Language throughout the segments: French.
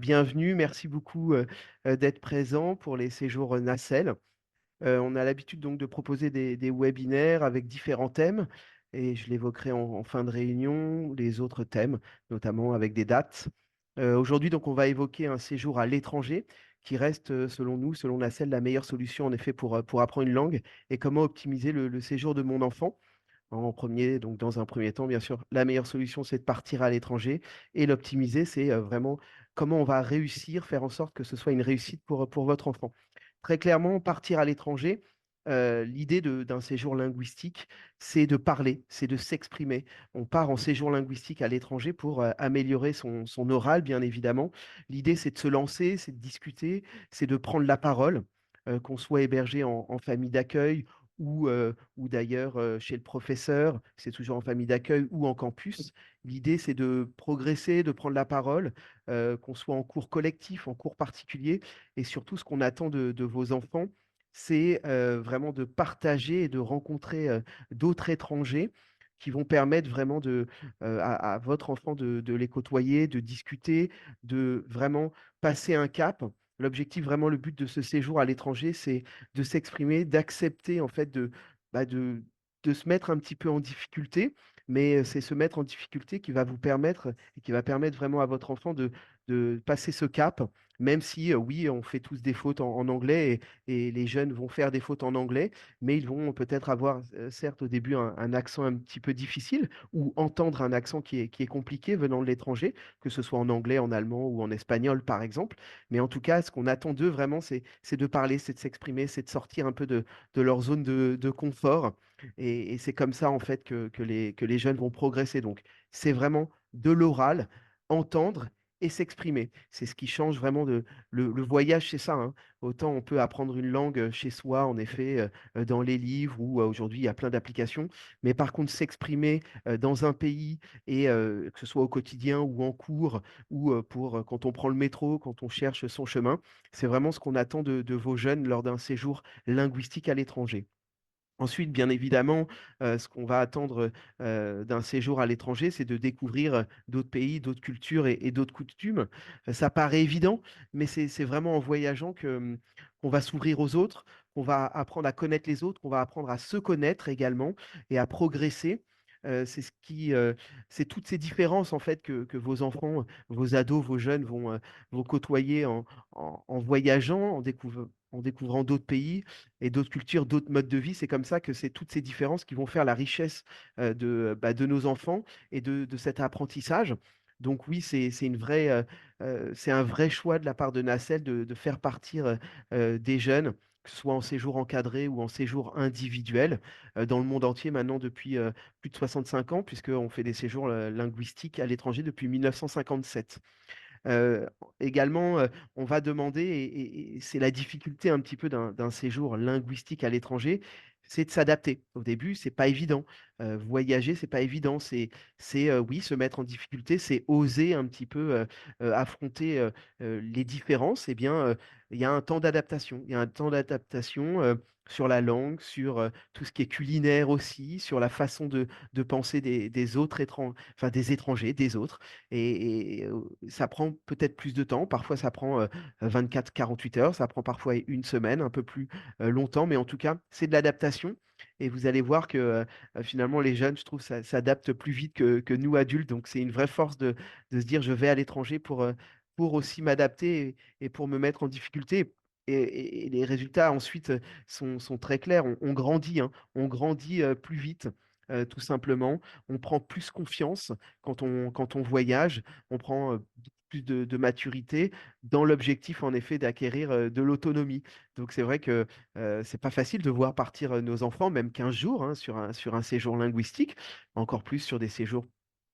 bienvenue. Merci beaucoup, d'être présent pour les séjours, Nacelle. On a l'habitude donc de proposer des webinaires avec différents thèmes et je l'évoquerai en fin de réunion, les autres thèmes, notamment avec des dates. Aujourd'hui donc on va évoquer un séjour à l'étranger qui reste, selon nous, selon Nacelle, la meilleure solution en effet pour apprendre une langue et comment optimiser le séjour de mon enfant. Donc dans un premier temps, bien sûr, la meilleure solution, c'est de partir à l'étranger et l'optimiser, c'est, vraiment comment on va réussir, faire en sorte que ce soit une réussite pour votre enfant. Très clairement, partir à l'étranger, l'idée d'un séjour linguistique, c'est de parler, c'est de s'exprimer. On part en séjour linguistique à l'étranger pour, améliorer son oral, bien évidemment. L'idée, c'est de se lancer, c'est de discuter, c'est de prendre la parole, qu'on soit hébergé en famille d'accueil ou d'ailleurs, chez le professeur, c'est toujours en famille d'accueil ou en campus. L'idée, c'est de progresser, de prendre la parole, qu'on soit en cours collectif, en cours particulier et surtout ce qu'on attend de vos enfants, c'est, vraiment de partager et de rencontrer, d'autres étrangers qui vont permettre vraiment à votre enfant de les côtoyer, de discuter, de vraiment passer un cap. L'objectif, vraiment le but de ce séjour à l'étranger, c'est de s'exprimer, d'accepter en fait de se mettre un petit peu en difficulté, mais c'est se mettre en difficulté qui va vous permettre et qui va permettre vraiment à votre enfant de passer ce cap, même si, oui, on fait tous des fautes en anglais et les jeunes vont faire des fautes en anglais, mais ils vont peut-être avoir, certes au début un accent un petit peu difficile ou entendre un accent qui est compliqué venant de l'étranger, que ce soit en anglais, en allemand ou en espagnol par exemple. Mais en tout cas, ce qu'on attend d'eux vraiment, c'est de parler, c'est de s'exprimer, c'est de sortir un peu de leur zone de confort et c'est comme ça en fait que les jeunes vont progresser. Donc c'est vraiment de l'oral, entendre et s'exprimer. C'est ce qui change vraiment le voyage, c'est ça, hein. Autant on peut apprendre une langue, chez soi, en effet, dans les livres ou, aujourd'hui il y a plein d'applications. Mais par contre s'exprimer, dans un pays et que ce soit au quotidien ou en cours ou, pour, quand on prend le métro, quand on cherche son chemin, c'est vraiment ce qu'on attend de vos jeunes lors d'un séjour linguistique à l'étranger. Ensuite, bien évidemment, ce qu'on va attendre, d'un séjour à l'étranger, c'est de découvrir, d'autres pays, d'autres cultures et d'autres coutumes. Ça paraît évident, mais c'est vraiment en voyageant qu'on va s'ouvrir aux autres, qu'on va apprendre à connaître les autres, qu'on va apprendre à se connaître également et à progresser. C'est ce qui, c'est toutes ces différences en fait que vos enfants, vos ados, vos jeunes vont côtoyer en voyageant, en découvrant d'autres pays et d'autres cultures, d'autres modes de vie. C'est comme ça que c'est toutes ces différences qui vont faire la richesse de nos enfants et de cet apprentissage. Donc oui, c'est une vraie, c'est un vrai choix de la part de Nacelle de faire partir des jeunes, que ce soit en séjour encadré ou en séjour individuel, dans le monde entier maintenant depuis plus de 65 ans, puisqu'on fait des séjours linguistiques à l'étranger depuis 1957. Heu, également, on va demander et c'est la difficulté un petit peu d'un séjour linguistique à l'étranger, c'est de s'adapter. Au début, c'est pas évident. Voyager, c'est pas évident. Oui, se mettre en difficulté, c'est oser un petit peu, affronter, les différences. Eh bien, il y a un temps d'adaptation. Il y a un temps d'adaptation, sur la langue, sur, tout ce qui est culinaire aussi, sur la façon de penser des autres enfin des étrangers, des autres et ça prend peut-être plus de temps. Parfois, ça prend, 24-48 heures, ça prend parfois une semaine, un peu plus, longtemps, mais en tout cas, c'est de l'adaptation et vous allez voir que, finalement, les jeunes, je trouve, s'adaptent plus vite que nous adultes. Donc c'est une vraie force de se dire: «Je vais à l'étranger pour aussi m'adapter et pour me mettre en difficulté». Et les résultats ensuite, sont très clairs. On grandit, hein, on grandit, plus vite, tout simplement. On prend plus confiance quand on voyage, on prend, beaucoup plus de maturité dans l'objectif en effet d'acquérir, de l'autonomie. Donc c'est vrai que, c'est pas facile de voir partir, nos enfants, même 15 jours, hein, sur un séjour linguistique, encore plus sur des séjours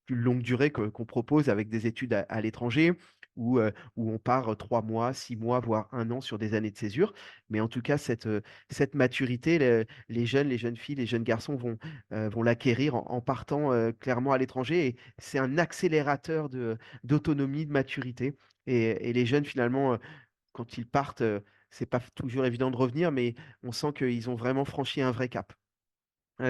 plus longue durée qu'on propose avec des études à l'étranger où on part, 3 mois, 6 mois, voire 1 an sur des années de césure. Mais en tout cas, cette maturité, les jeunes filles, les jeunes garçons vont l'acquérir en partant, clairement à l'étranger et c'est un accélérateur d'autonomie, de maturité et les jeunes finalement, quand ils partent, c'est pas toujours évident de revenir, mais on sent qu'ils ont vraiment franchi un vrai cap.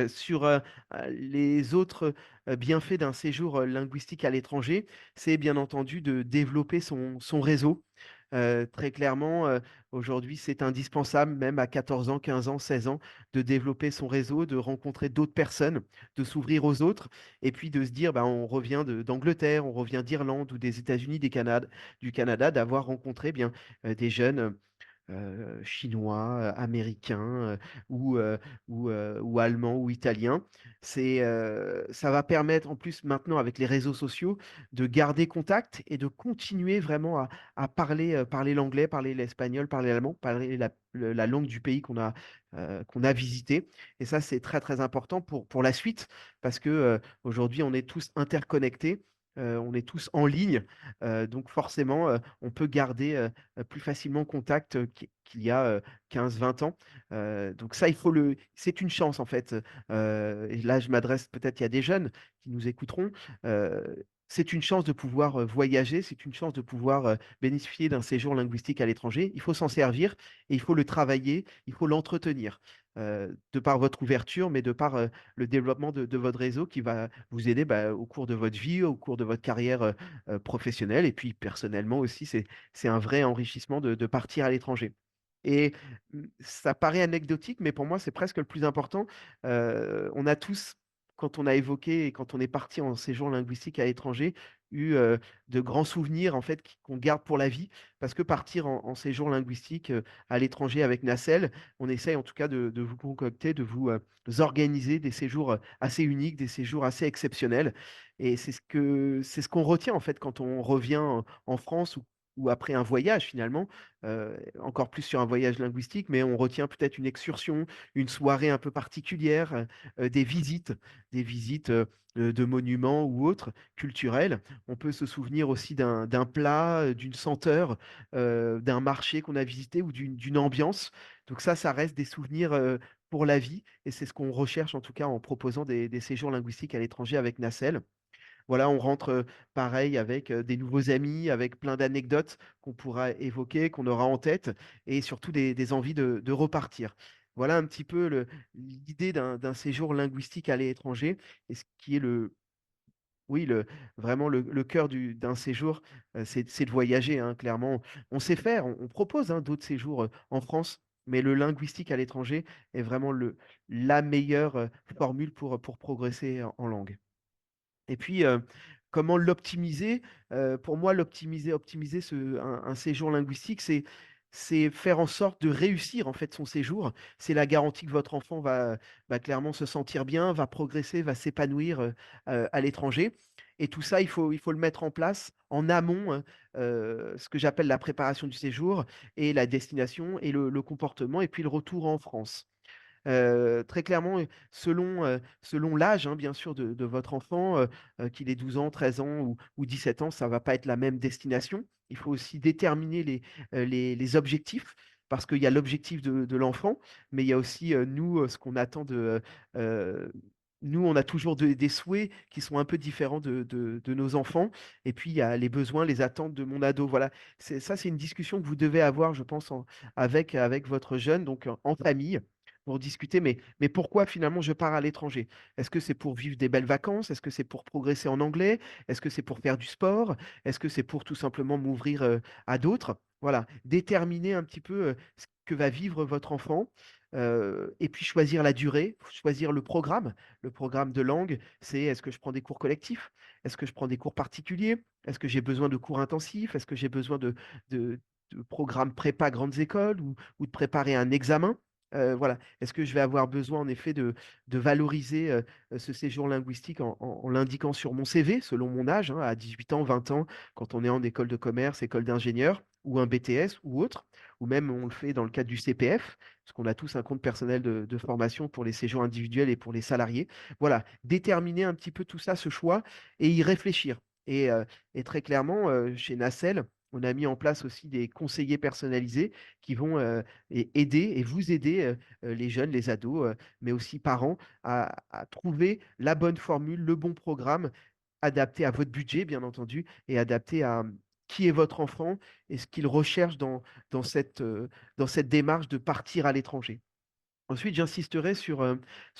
Sur, les autres, bienfaits d'un séjour, linguistique à l'étranger, c'est bien entendu de développer son réseau. Très clairement, aujourd'hui, c'est indispensable, même à 14 ans, 15 ans, 16 ans, de développer son réseau, de rencontrer d'autres personnes, de s'ouvrir aux autres et puis de se dire: «Bah, on revient d'Angleterre, on revient d'Irlande ou des États-Unis, du Canada», d'avoir rencontré bien, des jeunes, chinois, américains, ou, heu, ou allemands ou italiens. Ça va permettre en plus maintenant avec les réseaux sociaux de garder contact et de continuer vraiment à parler l'anglais, parler l'espagnol, parler l'allemand, parler la langue du pays qu'on a visité et ça, c'est très, très important pour la suite parce que, aujourd'hui, on est tous interconnectés, on est tous en ligne, donc forcément, on peut garder, plus facilement contact, qu'il y a, 15-20 ans. Donc ça, c'est une chance en fait, et là je m'adresse peut-être il y a des jeunes qui nous écouteront, c'est une chance de pouvoir, voyager, c'est une chance de pouvoir, bénéficier d'un séjour linguistique à l'étranger. Il faut s'en servir et il faut le travailler, il faut l'entretenir, de par votre ouverture, mais de par, le développement de votre réseau qui va vous aider, bah, au cours de votre vie, au cours de votre carrière, professionnelle et puis personnellement aussi, c'est un vrai enrichissement de partir à l'étranger et ça paraît anecdotique, mais pour moi, c'est presque le plus important. On a tous, quand on a évoqué et quand on est parti en séjour linguistique à l'étranger, eu, de grands souvenirs en fait qu'on garde pour la vie. Parce que partir en séjour linguistique, à l'étranger avec Nacelle, on essaye en tout cas de vous concocter, de vous, organiser des séjours, assez uniques, des séjours assez exceptionnels et c'est ce qu'on retient en fait quand on revient en France ou après un voyage finalement, encore plus sur un voyage linguistique, mais on retient peut-être une excursion, une soirée un peu particulière, des visites, de monuments ou autres, culturels. On peut se souvenir aussi d'un plat, d'une senteur, d'un marché qu'on a visité ou d'une ambiance. Donc ça reste des souvenirs, pour la vie et c'est ce qu'on recherche en tout cas en proposant des séjours linguistiques à l'étranger avec Nacelle. Voilà, on rentre, pareil avec, des nouveaux amis, avec plein d'anecdotes qu'on pourra évoquer, qu'on aura en tête et surtout des envies de repartir. Voilà un petit peu l'idée d'un séjour linguistique à l'étranger et ce qui est oui, vraiment le cœur d'un séjour, c'est de voyager, hein, clairement. On sait faire, on propose, hein, d'autres séjours, en France, mais le linguistique à l'étranger est vraiment la meilleure, formule pour progresser en langue. Et puis, comment l'optimiser? Pour moi, optimiser un séjour linguistique, c'est faire en sorte de réussir, en fait, son séjour. C'est la garantie que votre enfant va clairement se sentir bien, va progresser, va s'épanouir, à l'étranger et tout ça, il faut le mettre en place en amont, ce que j'appelle la préparation du séjour et la destination et le comportement et puis le retour en France. Très clairement, selon l'âge, hein, bien sûr, de votre enfant, qu'il ait 12 ans, 13 ans ou 17 ans, ça va pas être la même destination. Il faut aussi déterminer les objectifs, parce qu'il y a l'objectif de l'enfant, mais il y a aussi, nous, ce qu'on attend nous, on a toujours des souhaits qui sont un peu différents de nos enfants et puis il y a les besoins, les attentes de mon ado. Voilà, c'est une discussion que vous devez avoir, je pense, avec votre jeune, donc en famille pour discuter, mais pourquoi finalement je pars à l'étranger? Est-ce que c'est pour vivre des belles vacances? Est-ce que c'est pour progresser en anglais? Est-ce que c'est pour faire du sport? Est-ce que c'est pour tout simplement m'ouvrir, à d'autres? Voilà, déterminer un petit peu, ce que va vivre votre enfant, et puis choisir la durée, choisir le programme de langue. C'est est-ce que je prends des cours collectifs? Est-ce que je prends des cours particuliers? Est-ce que j'ai besoin de cours intensifs? Est-ce que j'ai besoin de de programmes prépa grandes écoles ou de préparer un examen? Voilà. Est-ce que je vais avoir besoin en effet de valoriser, ce séjour linguistique en l'indiquant sur mon CV selon mon âge, hein, à 18 ans, 20 ans, quand on est en école de commerce, école d'ingénieur ou un BTS ou autre, ou même on le fait dans le cadre du CPF, parce qu'on a tous un compte personnel de formation pour les séjours individuels et pour les salariés. Voilà, déterminer un petit peu tout ça, ce choix et y réfléchir et très clairement, chez Nacelle, on a mis en place aussi des conseillers personnalisés qui vont, aider et vous aider, les jeunes, les ados, mais aussi parents à trouver la bonne formule, le bon programme adapté à votre budget, bien entendu et adapté à, qui est votre enfant et ce qu'il recherche dans cette, dans cette démarche de partir à l'étranger. Ensuite, j'insisterai sur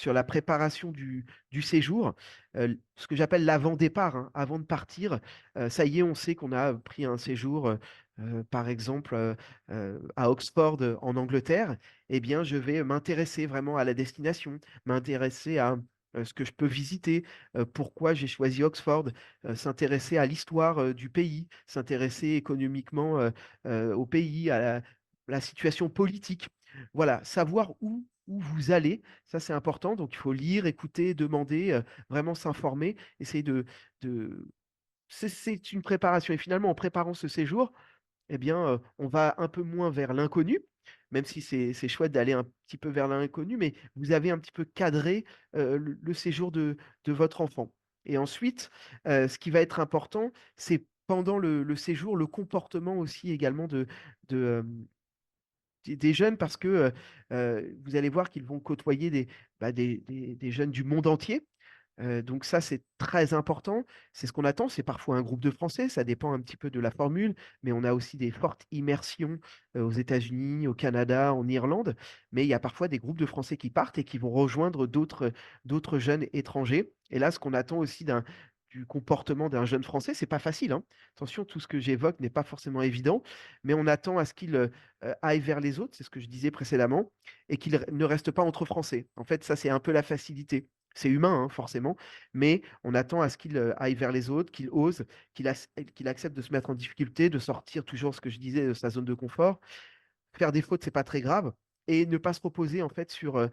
la préparation du séjour, ce que j'appelle l'avant-départ, hein. Avant de partir, ça y est, on sait qu'on a pris un séjour, par exemple, à Oxford, en Angleterre. Eh bien, je vais m'intéresser vraiment à la destination, m'intéresser à, ce que je peux visiter, pourquoi j'ai choisi Oxford, s'intéresser à l'histoire, du pays, s'intéresser économiquement, au pays, à la situation politique. Voilà, savoir où vous allez, ça c'est important. Donc il faut lire, écouter, demander, vraiment s'informer, essayer de c'est une préparation et finalement en préparant ce séjour, eh bien, on va un peu moins vers l'inconnu, même si c'est chouette d'aller un petit peu vers l'inconnu, mais vous avez un petit peu cadré, le séjour de votre enfant et ensuite, ce qui va être important, c'est pendant le séjour, le comportement aussi également de, des jeunes parce que, vous allez voir qu'ils vont côtoyer des jeunes du monde entier. Donc ça, c'est très important. C'est ce qu'on attend. C'est parfois un groupe de Français, ça dépend un petit peu de la formule, mais on a aussi des fortes immersions, aux États-Unis, au Canada, en Irlande. Mais il y a parfois des groupes de Français qui partent et qui vont rejoindre d'autres jeunes étrangers. Et là, ce qu'on attend aussi du comportement d'un jeune Français, c'est pas facile, hein. Attention, tout ce que j'évoque n'est pas forcément évident, mais on attend à ce qu'il, aille vers les autres, c'est ce que je disais précédemment, et qu'il ne reste pas entre Français. En fait, ça, c'est un peu la facilité. C'est humain, hein, forcément, mais on attend à ce qu'il, aille vers les autres, qu'il ose, qu'il accepte de se mettre en difficulté, de sortir toujours ce que je disais de sa zone de confort. Faire des fautes, c'est pas très grave et ne pas se reposer en fait sur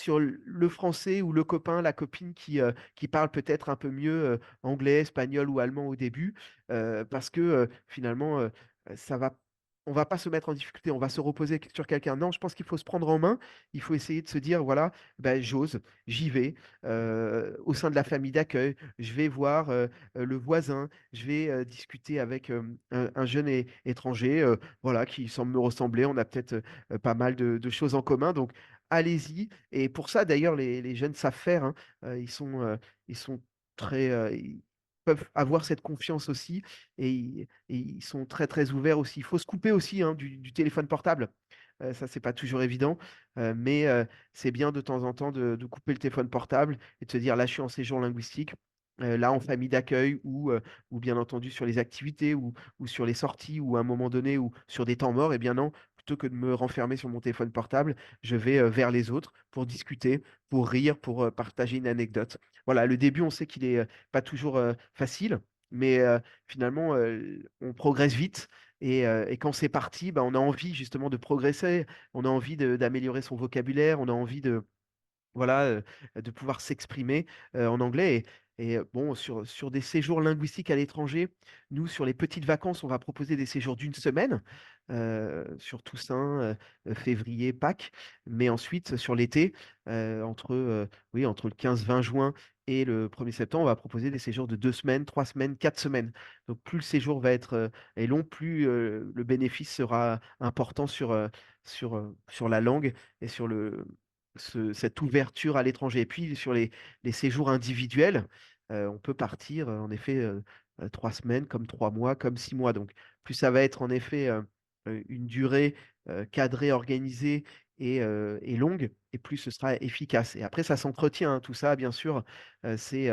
le français ou le copain, la copine qui parle peut-être un peu mieux, anglais, espagnol ou allemand au début, parce que, finalement, ça va on va pas se mettre en difficulté, on va se reposer sur quelqu'un. Non, je pense qu'il faut se prendre en main. Il faut essayer de se dire: «Voilà, ben j'ose, j'y vais, au sein de la famille d'accueil, je vais voir, le voisin, je vais, discuter avec, un jeune étranger, voilà, qui semble me ressembler. On a peut-être, pas mal de choses en commun, donc allez-y» et pour ça d'ailleurs les jeunes savent faire, hein. Ils sont très, ils peuvent avoir cette confiance aussi et ils sont très, très ouverts aussi. Il faut se couper aussi, hein, du téléphone portable. Ça, c'est pas toujours évident, mais c'est bien de temps en temps de couper le téléphone portable et de se dire: «Là, je suis en séjour linguistique, là, en famille d'accueil ou bien entendu sur les activités ou sur les sorties ou à un moment donné ou sur des temps morts et bien non, plutôt que de me renfermer sur mon téléphone portable, je vais, vers les autres pour discuter, pour rire, pour, partager une anecdote. Voilà, le début, on sait qu'il est, pas toujours, facile, mais finalement, on progresse vite et quand c'est parti, bah, on a envie justement de progresser, on a envie d'améliorer son vocabulaire, on a envie voilà, de pouvoir s'exprimer, en anglais et bon sur des séjours linguistiques à l'étranger, nous sur les petites vacances, on va proposer des séjours d'une semaine, sur Toussaint, février, Pâques. Mais ensuite sur l'été, oui entre le 15-20 juin et le 1er septembre, on va proposer des séjours de 2 semaines, 3 semaines, 4 semaines. Donc plus le séjour va être, est long, plus, le bénéfice sera important sur la langue et sur cette ouverture à l'étranger et puis sur les séjours individuels, on peut partir, en effet, 3 semaines, comme 3 mois, comme 6 mois. Donc plus ça va être en effet, une durée, cadrée, organisée et longue et plus ce sera efficace et après ça s'entretient, hein, tout ça bien sûr, c'est,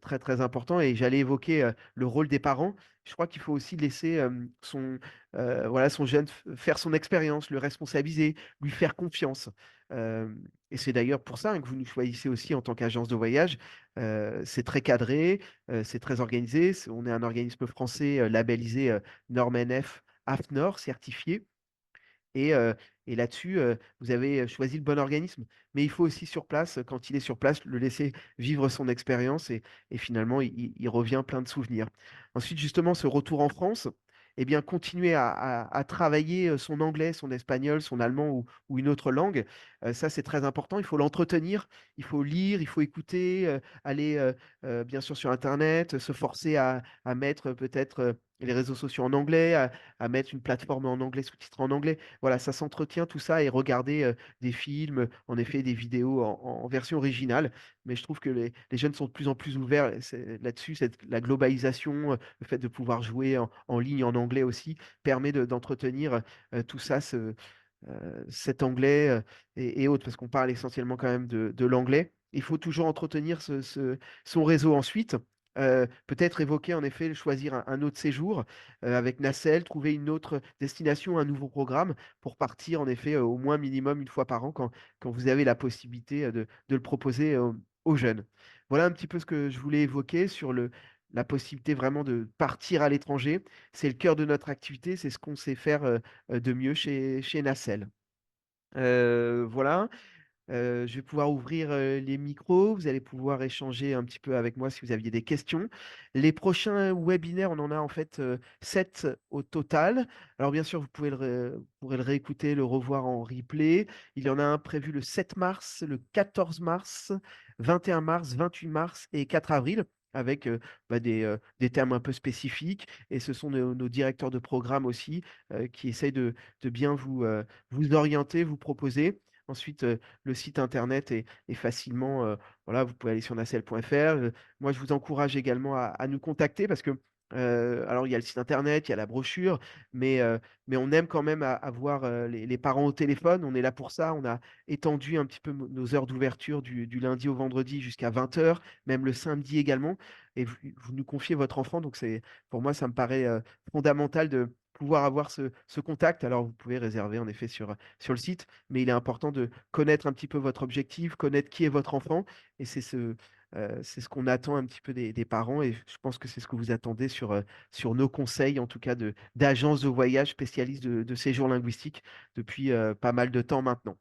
très, très important et j'allais évoquer, le rôle des parents. Je crois qu'il faut aussi laisser, voilà, son jeune faire son expérience, le responsabiliser, lui faire confiance. Et c'est d'ailleurs pour ça, hein, que vous nous choisissez aussi en tant qu'agence de voyage. C'est très cadré, c'est très organisé. On est un organisme français, labellisé, Norme NF, AFNOR, certifié. Et heu et là-dessus, vous avez, choisi le bon organisme. Mais il faut aussi sur place, quand il est sur place, le laisser vivre son expérience et finalement il revient plein de souvenirs. Ensuite, justement, ce retour en France et bien, continuer à travailler, son anglais, son espagnol, son allemand ou une autre langue. Ça, c'est très important. Il faut l'entretenir, il faut lire, il faut écouter, aller, bien sûr sur internet, se forcer à mettre, peut-être, les réseaux sociaux en anglais, à mettre une plateforme en anglais, sous-titrée en anglais. Voilà, ça s'entretient tout ça et regarder, des films, en effet des vidéos en version originale. Mais je trouve que les jeunes sont de plus en plus ouverts et c'est là-dessus, la globalisation, le fait de pouvoir jouer en ligne en anglais aussi permet d'entretenir, tout ça, cet anglais, et autres, parce qu'on parle essentiellement quand même de l'anglais. Il faut toujours entretenir son réseau ensuite. Peut-être évoquer en effet, choisir un autre séjour, avec Nacelle, trouver une autre destination, un nouveau programme pour partir en effet, au moins minimum une fois par an quand vous avez la possibilité, de le proposer, aux jeunes. Voilà un petit peu ce que je voulais évoquer sur la possibilité vraiment de partir à l'étranger. C'est le cœur de notre activité, c'est ce qu'on sait faire, de mieux chez Nacelle. Voilà, je vais pouvoir ouvrir, les micros. Vous allez pouvoir échanger un petit peu avec moi si vous aviez des questions. Les prochains webinaires, on en a en fait, 7 au total. Alors bien sûr, vous pourrez le réécouter, le revoir en replay. Il y en a un prévu le 7 mars, le 14 mars, 21 mars, 28 mars et 4 avril avec, des thèmes un peu spécifiques, et ce sont nos directeurs de programme aussi, qui essayent de bien vous orienter, vous proposer. Ensuite, le site internet est facilement, voilà, vous pouvez aller sur nacelle.fr. Moi, je vous encourage également à nous contacter parce que, alors il y a le site internet, il y a la brochure, mais on aime quand même avoir, les parents au téléphone. On est là pour ça. On a étendu un petit peu nos heures d'ouverture du lundi au vendredi jusqu'à 20 h, même le samedi également, et vous nous confiez votre enfant, donc pour moi, ça me paraît, fondamental de pouvoir avoir ce contact. Alors vous pouvez réserver en effet sur le site, mais il est important de connaître un petit peu votre objectif, connaître qui est votre enfant, et c'est ce qu'on attend un petit peu des parents, et je pense que c'est ce que vous attendez sur nos conseils, en tout cas d'agences de voyage spécialistes de séjour linguistique depuis, pas mal de temps maintenant.